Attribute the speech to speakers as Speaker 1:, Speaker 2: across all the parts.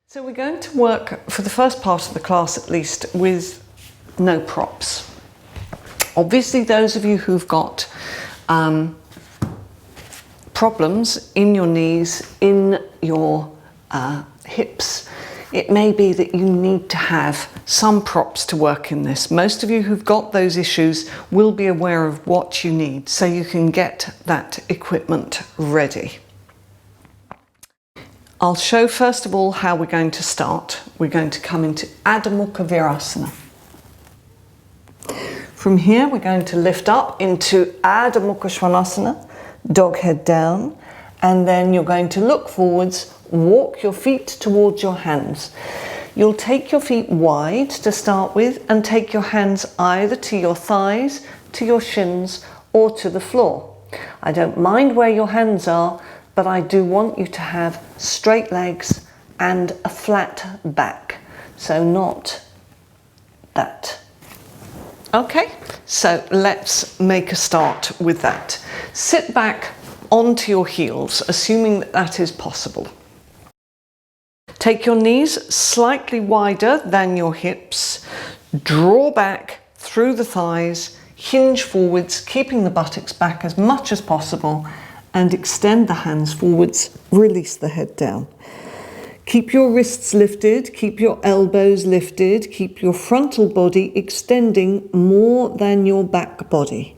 Speaker 1: So we're going to work, for the first part of the class at least, with no props. Obviously those of you who've got problems in your knees, in your hips, it may be that you need to have some props to work in this. Most of you who've got those issues will be aware of what you need so you can get that equipment ready. I'll show first of all how we're going to start. We're going to come into Adho Mukha Virasana. From here we're going to lift up into Adho Mukha Swanasana, dog head down, and then you're going to look forwards, walk your feet towards your hands. You'll take your feet wide to start with and take your hands either to your thighs, to your shins, or to the floor. I don't mind where your hands are, but I do want you to have straight legs and a flat back, so not that. Okay, so let's make a start with that. Sit back onto your heels, assuming that that is possible. Take your knees slightly wider than your hips, draw back through the thighs, hinge forwards, keeping the buttocks back as much as possible, and extend the hands forwards, release the head down. Keep your wrists lifted, keep your elbows lifted, keep your frontal body extending more than your back body.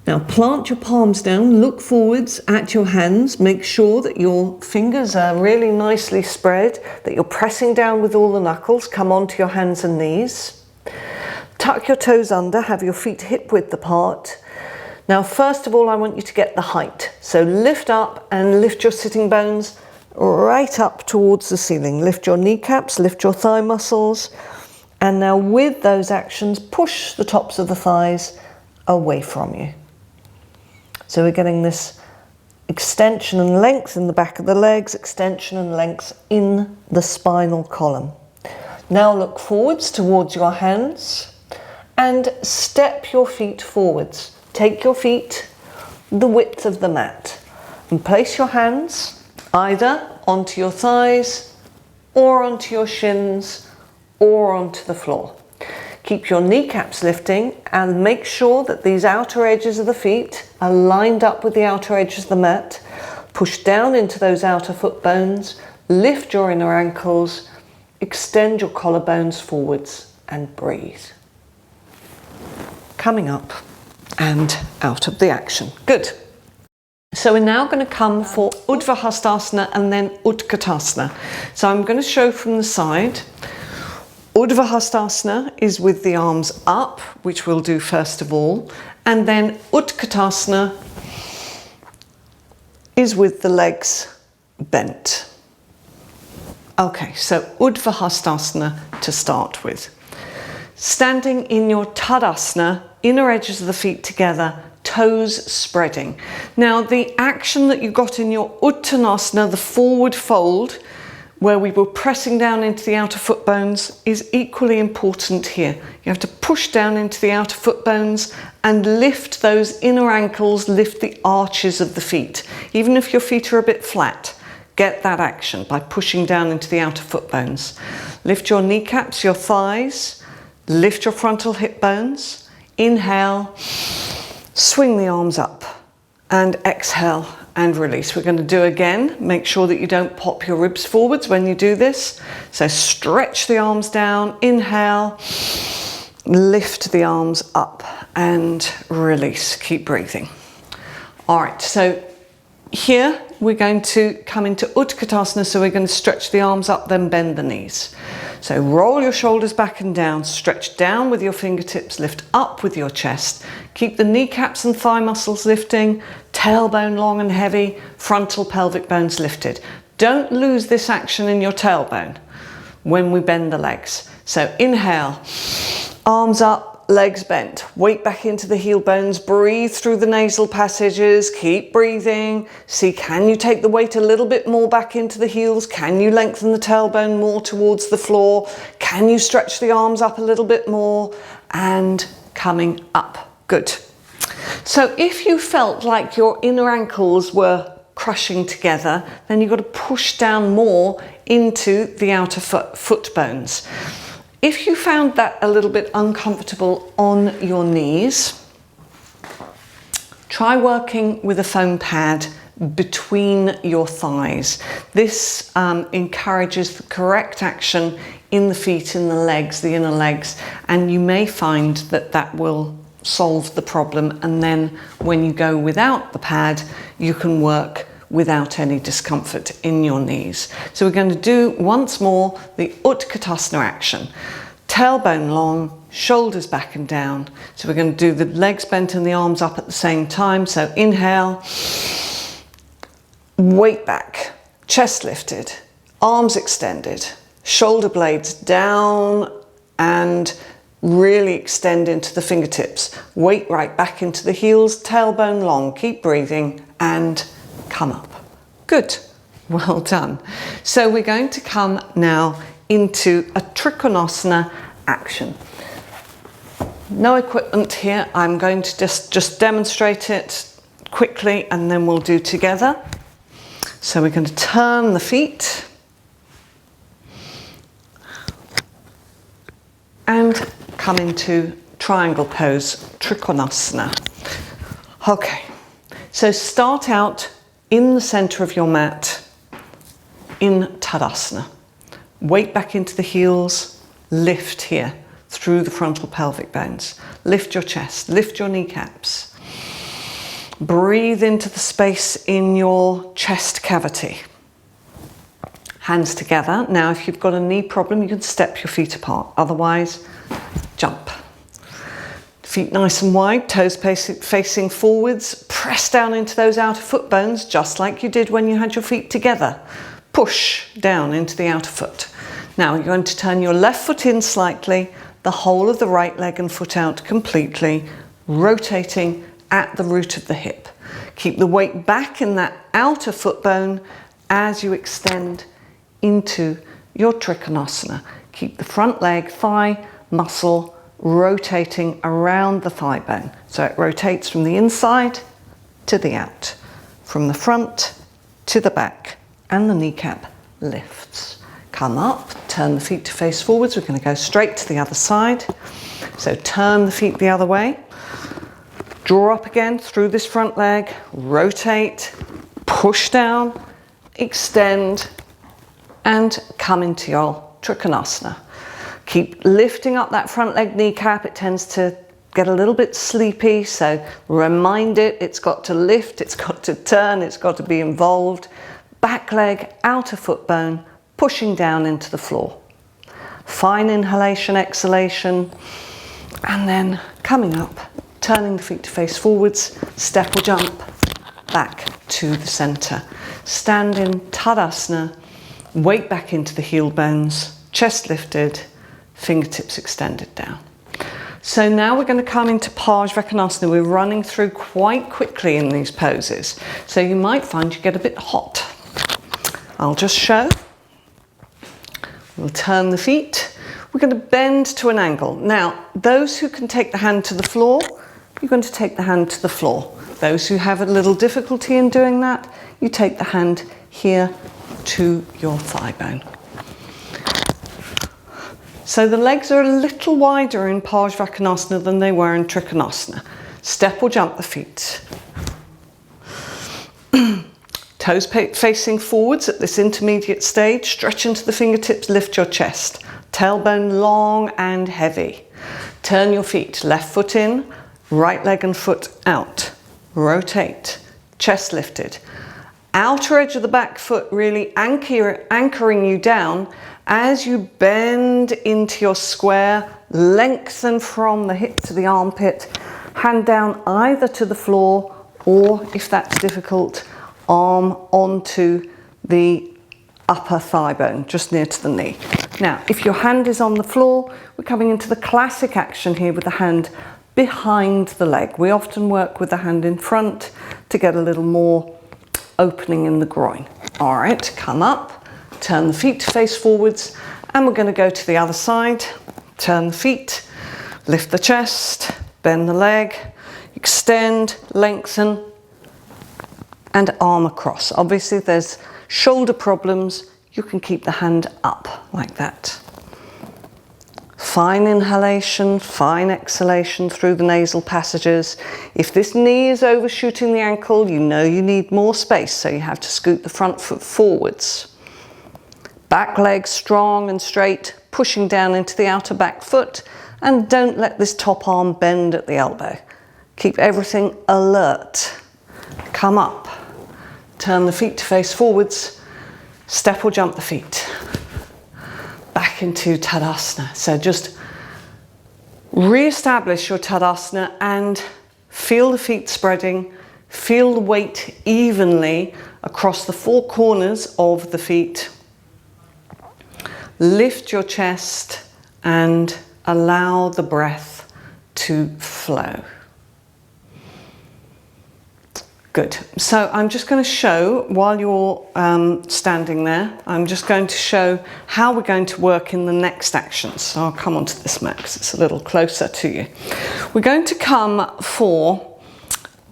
Speaker 1: Now plant your palms down, look forwards at your hands, make sure that your fingers are really nicely spread, that you're pressing down with all the knuckles, come onto your hands and knees. Tuck your toes under, have your feet hip width apart. Now first of all I want you to get the height, so lift up and lift your sitting bones right up towards the ceiling. Lift your kneecaps, lift your thigh muscles, and now with those actions push the tops of the thighs away from you. So we're getting this extension and length in the back of the legs, extension and length in the spinal column. Now look forwards towards your hands and step your feet forwards. Take your feet the width of the mat and place your hands either onto your thighs or onto your shins or onto the floor. Keep your kneecaps lifting and make sure that these outer edges of the feet are lined up with the outer edges of the mat. Push down into those outer foot bones, lift your inner ankles, extend your collarbones forwards and breathe. Coming up and out of the action. Good. So we're now going to come for Urdhva Hastasana and then Utkatasana. So I'm going to show from the side. Urdhva Hastasana is with the arms up, which we'll do first of all, and then Utkatasana is with the legs bent. Okay, so Urdhva Hastasana to start with. Standing in your Tadasana, inner edges of the feet together, toes spreading. Now the action that you got in your Uttanasana, the forward fold, where we were pressing down into the outer foot bones, is equally important here. You have to push down into the outer foot bones and lift those inner ankles, lift the arches of the feet. Even if your feet are a bit flat, get that action by pushing down into the outer foot bones. Lift your kneecaps, your thighs, lift your frontal hip bones. Inhale, swing the arms up and exhale and release. We're going to do again. Make sure that you don't pop your ribs forwards when you do this. So stretch the arms down, inhale, lift the arms up and release. Keep breathing. All right, so here we're going to come into Utkatasana, so we're going to stretch the arms up, then bend the knees. So roll your shoulders back and down, stretch down with your fingertips, lift up with your chest. Keep the kneecaps and thigh muscles lifting, tailbone long and heavy, frontal pelvic bones lifted. Don't lose this action in your tailbone when we bend the legs. So inhale, arms up, legs bent, weight back into the heel bones, breathe through the nasal passages, keep breathing. See, can you take the weight a little bit more back into the heels? Can you lengthen the tailbone more towards the floor? Can you stretch the arms up a little bit more? And coming up. Good. So if you felt like your inner ankles were crushing together, then you've got to push down more into the outer foot bones. If you found that a little bit uncomfortable on your knees, try working with a foam pad between your thighs. This encourages the correct action in the feet, in the legs, the inner legs, and you may find that that will solve the problem, and then when you go without the pad, you can work without any discomfort in your knees. So we're going to do once more the Urdhva Hastasana action. Tailbone long, shoulders back and down. So we're going to do the legs bent and the arms up at the same time. So inhale, weight back, chest lifted, arms extended, shoulder blades down and really extend into the fingertips. Weight right back into the heels, tailbone long, keep breathing and come up. Good, well done. So we're going to come now into a Trikonasana action. No equipment here, I'm going to just demonstrate it quickly and then we'll do together. So we're going to turn the feet and come into triangle pose, Trikonasana. Okay, so start out in the center of your mat in Tadasana. Weight back into the heels, lift here through the frontal pelvic bones. Lift your chest, lift your kneecaps. Breathe into the space in your chest cavity. Hands together. Now, if you've got a knee problem, you can step your feet apart. Otherwise, jump. Feet nice and wide, toes facing forwards. Press down into those outer foot bones, just like you did when you had your feet together. Push down into the outer foot. Now you're going to turn your left foot in slightly, the whole of the right leg and foot out completely, rotating at the root of the hip. Keep the weight back in that outer foot bone as you extend into your Trikonasana. Keep the front leg, thigh muscle rotating around the thigh bone. So it rotates from the inside to the out, from the front to the back, and the kneecap lifts. Come up, turn the feet to face forwards. We're going to go straight to the other side. So turn the feet the other way. Draw up again through this front leg, rotate, push down, extend, and come into your Trikonasana. Keep lifting up that front leg kneecap. It tends to get a little bit sleepy, so remind it, it's got to lift, it's got to turn, it's got to be involved. Back leg, outer foot bone, pushing down into the floor. Fine inhalation, exhalation, and then coming up, turning the feet to face forwards, step or jump back to the center. Stand in Tadasana, weight back into the heel bones, chest lifted, fingertips extended down. So now we're going to come into Virasana. We're running through quite quickly in these poses, so you might find you get a bit hot. I'll just show. We'll turn the feet. We're going to bend to an angle. Now, those who can take the hand to the floor, you're going to take the hand to the floor. Those who have a little difficulty in doing that, you take the hand here to your thigh bone. So the legs are a little wider in Virasana than they were in Trikonasana. Step or jump the feet. Toes facing forwards at this intermediate stage. Stretch into the fingertips, lift your chest. Tailbone long and heavy. Turn your feet, left foot in, right leg and foot out. Rotate, chest lifted. Outer edge of the back foot really anchoring you down as you bend into your square. Lengthen from the hip to the armpit. Hand down either to the floor or, if that's difficult, arm onto the upper thigh bone, just near to the knee. Now, if your hand is on the floor, we're coming into the classic action here with the hand behind the leg. We often work with the hand in front to get a little more opening in the groin. All right, come up, turn the feet to face forwards, and we're going to go to the other side. Turn the feet, lift the chest, bend the leg, extend, lengthen, and arm across. Obviously, if there's shoulder problems, you can keep the hand up like that. Fine inhalation, fine exhalation through the nasal passages. If this knee is overshooting the ankle, you know you need more space, so you have to scoot the front foot forwards. Back leg strong and straight, pushing down into the outer back foot, and don't let this top arm bend at the elbow. Keep everything alert. Come up, turn the feet to face forwards, step or jump the feet. Back into Tadasana. So just re-establish your Tadasana and feel the feet spreading, feel the weight evenly across the four corners of the feet. Lift your chest and allow the breath to flow. Good. So I'm just going to show, while you're standing there, I'm just going to show how we're going to work in the next actions. So I'll come onto this mat because it's a little closer to you. We're going to come for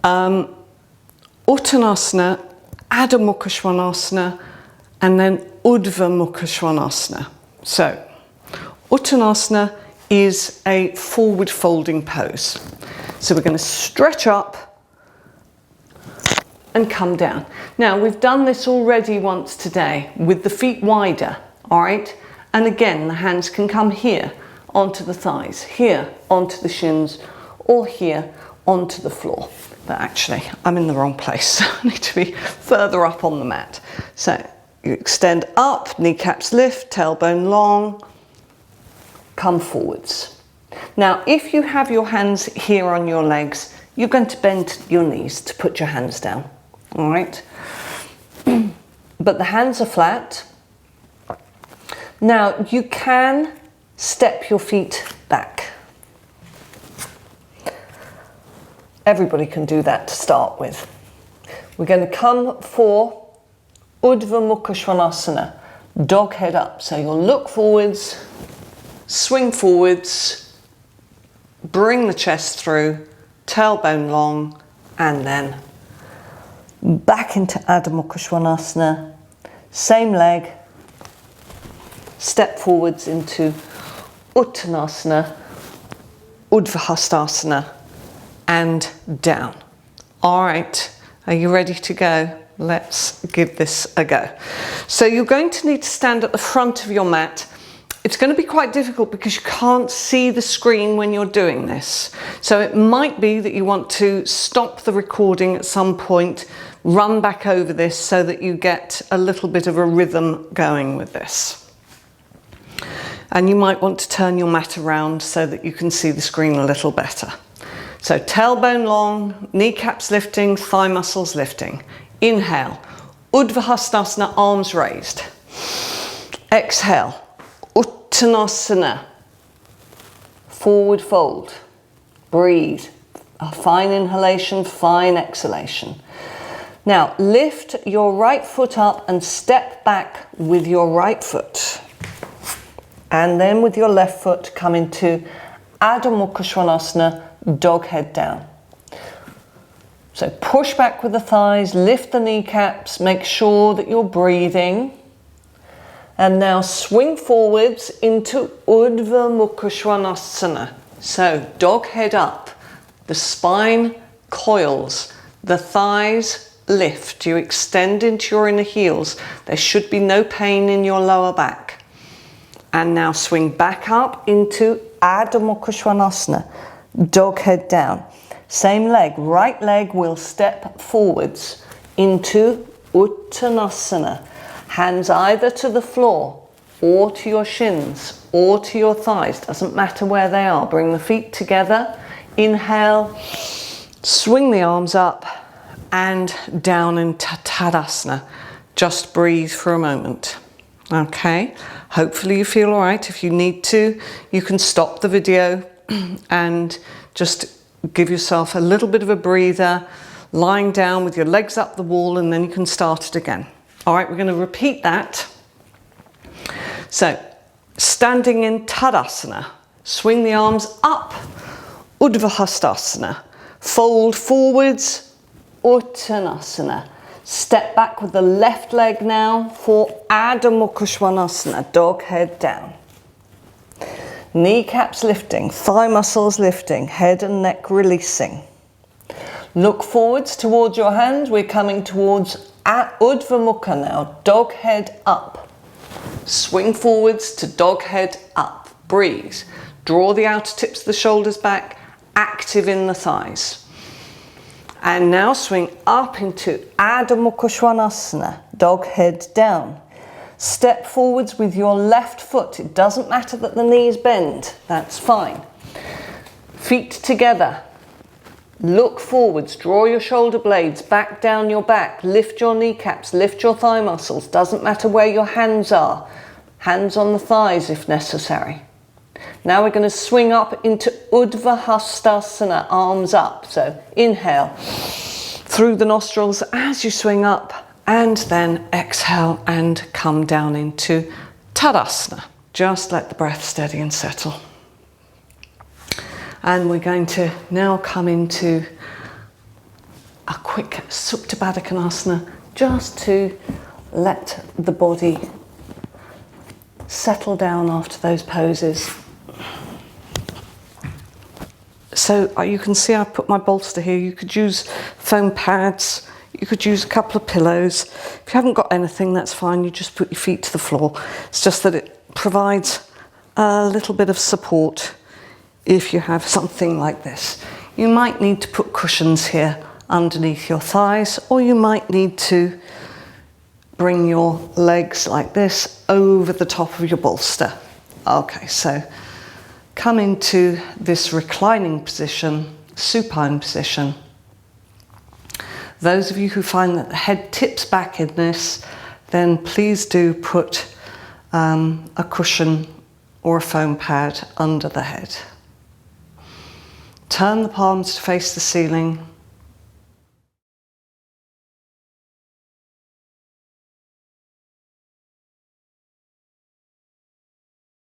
Speaker 1: Uttanasana, Adho Mukha Swanasana, and then Urdhva Mukha Swanasana. So Uttanasana is a forward folding pose. So we're going to stretch up and come down. Now, we've done this already once today with the feet wider, all right? And again, the hands can come here onto the thighs, here onto the shins, or here onto the floor. But actually, I'm in the wrong place. I need to be further up on the mat. So you extend up, kneecaps lift, tailbone long, come forwards. Now, if you have your hands here on your legs, you're going to bend your knees to put your hands down. All right, but the hands are flat. Now you can step your feet back. Everybody can do that to start with. We're going to come for Urdhva Mukha Svanasana, dog head up. So you'll look forwards, swing forwards, bring the chest through, tailbone long, and then back into Adho Mukha Svanasana, same leg, step forwards into Uttanasana, Urdhva Hastasana, and down. All right, are you ready to go? Let's give this a go. So you're going to need to stand at the front of your mat. It's going to be quite difficult because you can't see the screen when you're doing this. So it might be that you want to stop the recording at some point, run back over this so that you get a little bit of a rhythm going with this. And you might want to turn your mat around so that you can see the screen a little better. So tailbone long, kneecaps lifting, thigh muscles lifting. Inhale, Urdhva Hastasana, arms raised. Exhale, Uttanasana, forward fold. Breathe. A fine inhalation, fine exhalation. Now lift your right foot up and step back with your right foot. And then with your left foot come into Adho Mukha Svanasana, dog head down. So push back with the thighs, lift the kneecaps, make sure that you're breathing. And now swing forwards into Urdhva Mukha Svanasana. So dog head up, the spine coils, the thighs lift, you extend into your inner heels. There should be no pain in your lower back. And now swing back up into Adho Mukha Svanasana, dog head down. Same leg, right leg will step forwards into Uttanasana. Hands either to the floor or to your shins or to your thighs, doesn't matter where they are. Bring the feet together, inhale, swing the arms up and down into Tadasana. Just breathe for a moment. Okay, hopefully you feel all right. If you need to, you can stop the video and just give yourself a little bit of a breather, lying down with your legs up the wall, and then you can start it again. All right, we're going to repeat that. So, standing in Tadasana, swing the arms up, Urdhva Hastasana, fold forwards, Uttanasana, Step back with the left leg now for Adho Mukha Swanasana, dog head down. Kneecaps lifting, thigh muscles lifting, head and neck releasing. Look forwards towards your hand. We're coming towards Urdhva Mukha now, dog head up. Swing forwards to dog head up. Breathe. Draw the outer tips of the shoulders back, active in the thighs. And now swing up into Adho Mukha Swanasana, dog head down. Step forwards with your left foot. It doesn't matter that the knees bend, that's fine. Feet together. Look forwards, draw your shoulder blades back down your back, lift your kneecaps, lift your thigh muscles. Doesn't matter where your hands are. Hands on the thighs if necessary. Now we're going to swing up into Urdhva Hastasana, arms up. So inhale through the nostrils as you swing up, and then exhale and come down into Tadasana. Just let the breath steady and settle. And we're going to now come into a quick Supta Baddha Konasana, just to let the body settle down after those poses. So you can see I've put my bolster here. You could use foam pads. You could use a couple of pillows. If you haven't got anything, that's fine. You just put your feet to the floor. It's just that it provides a little bit of support if you have something like this. You might need to put cushions here underneath your thighs, or you might need to bring your legs like this over the top of your bolster. Okay, so come into this reclining position, supine position. Those of you who find that the head tips back in this, then please do put a cushion or a foam pad under the head. Turn the palms to face the ceiling.